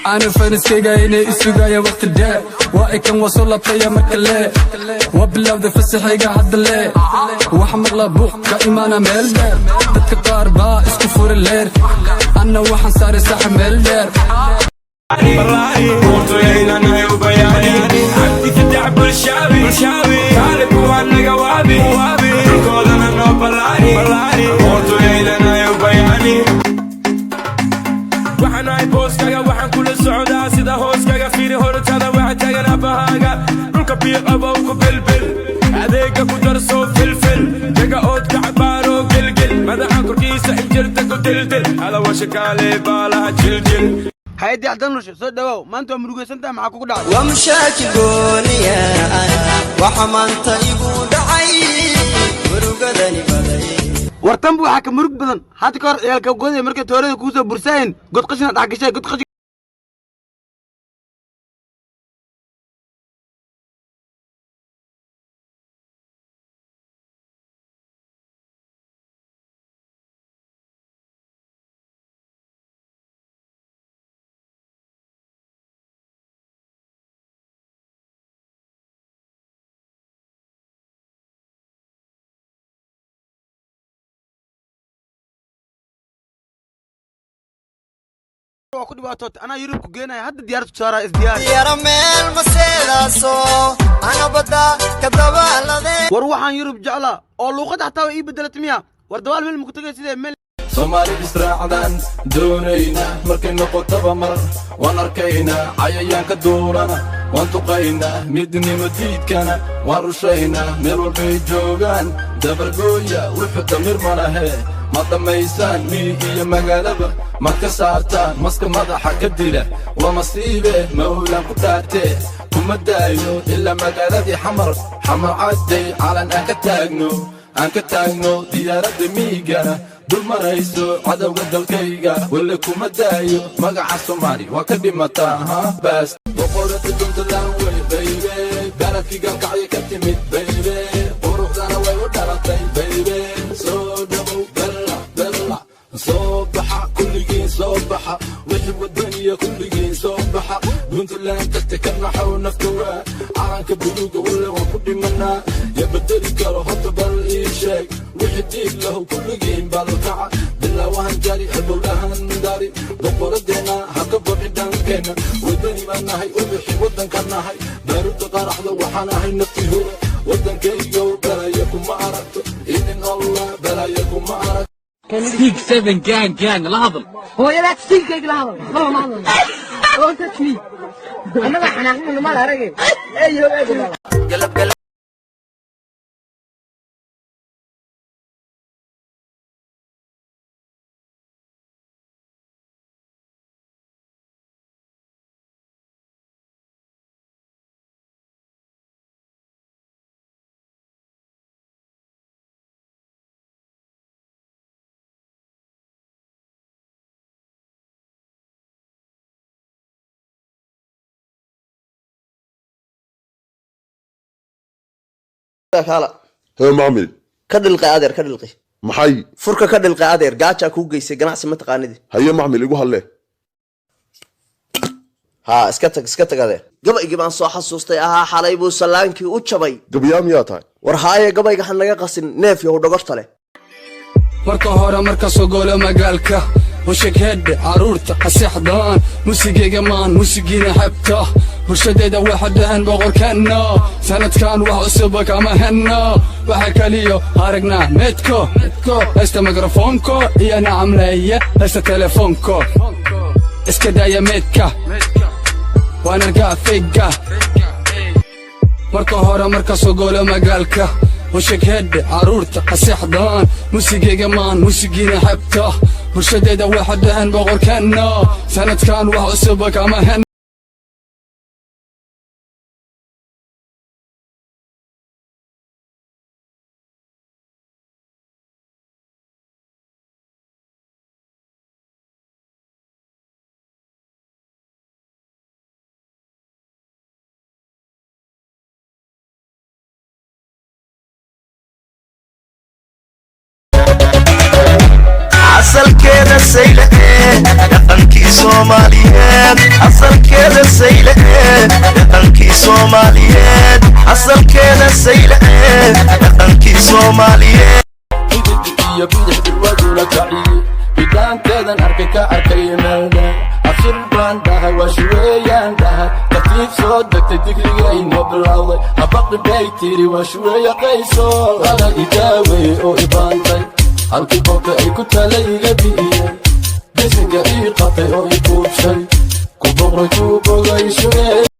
أنا فارس كيجايني السوقا يا وقت الدار وإكن وصل طيا مكلة وبلا ذا فسحيجا حد الليل وحمد لابوك كإيمانا ملدر بتكتار با اسكفور الليل أنا وحن ساري ساحم الليل براي قلتو يا انا وبياني عندي في الدعب والشابي كالك وانا قوابي كود انا نو براي قلتو يا انا وبياني وحناي بوسكا وحن كل السعودة سيدا هوسكا فيري هورتادا وحن تاغنا بهاغا نلقى بيقبوك بلبل هذيك كدرسو فلفل دقا اوت كعبارو قلقل مدحا كركيسة انجلتك ودلدل هذا وشكالي بالها جلجل هايدي عدنوش سو دواو ما انتو مروغي سنتا معاكو كو دعو ومشاكل قولي انا وحمانتا يقول دعي مروغداني بداي wartan buu waxa ka murug badan hada ka hor ciyaalka go'day markay toorada ku soo bursayeen god qashina dhax gashay god qashi ku dhibaato ana yurub ku geenay hadda diyaar saaraa isdiyaar yarameel maseedaaso ana bada ka dabaalade war waxaan yurub jeclaa oo luqada xataa ii bedelat miya war dawaal meel muku tagay sidee meel Somali israacdan doonayna markay noqotaba mar waan arkayna cayayaanka duurana waan tuqayna midnimo diidkana waan rushayna meel walbay joogaan dabargooya wuxuu tamir malahe ma dhammaysaan miyigiyo magaalaba marka saartaan maska madaxa ka dila waa masiibe mawlaan ku dhaartee kuma daayo ilaa magaaladii xamar cadday calan aan ka taagno diyaaradda miyigana dul marayso cadowga dalkayga walla kuma daayo magaca Soomaali waa ka dhimataa baas boqorada duntadan way baybe garadkii galkacyo ka timid baybe quruxdana way u dhalatay baybe soo dhawow dalla soo baxa kulligiin soo baxa wixii wadaniya kulligiin soo baxa duntalan tagta ka naxow nafta waa calanka buluuga walla waan ku dhimanaa ya bedeli karo horta bal ii sheeg wixii diig lahu kulligiin balkaca bilaawahan jari xibowlahan dari boqoradeena haka baqi dhankeena wadani baan nahay ubixi waddanka nahay baaruda qaraxda waxaan ahay nafti hore waddankaygo balaya kuma aragto idin allah balaya kuma aragto Sneak 7 gang لحظة هو يلاك سيك لحظة والله ما هذا هو انت تشني انا راح نعمل ما له رجل ايوه قلب هلا هو معمل كدل قادر كدل قي محي فرك كدل قادر جاچا كو غيسه ganacsi ma taqaanidi هيا معمل igu halle ha iska tagade gabaygi baan soo xasuustay aha xalay buu salaankii u jabay gabayam yaa tahay war haaye gabayga han naga qasin neef iyo dhogorta leh marka hore marka soo goolo magaalka وشكهد عرورتا قسيحدان موسيقى مان موسيقينا حبتا برشديدا وحدهن بغور كنا سنة كان وحسبك اما هنا وحكاليو هارقنا ميتكو لست ميكروفونكو يا نعم ليا لست تليفونكو اسكدايا ميتكا وانا القا فيقا marka hore marka soo goolo magaalka وشكهد عرورتا قسيحدان موسيقى مان موسيقينا حبتا برشديدا وحدهن بغور كنا سنة كان وحسبك اما هنا asalkeeda saylahe dhaqankii Soomaaliyeed sayla dhaqankii Soomaaliyeed iyo bidix dirwadula kaciye bidaanteedan arkay ka arkay meelda afshir baan dhahay waa shuweeyaan dhahay tartiib soo degtay digriga inoo bilowday habaqi bay tiri waa shuweeya qayso ada idaaweeye oo ibaantay halkii qofka ay ku tala iga bi'iyey bisinka ii qabtay oo i kuubshay ku boqray ku bogay shuweey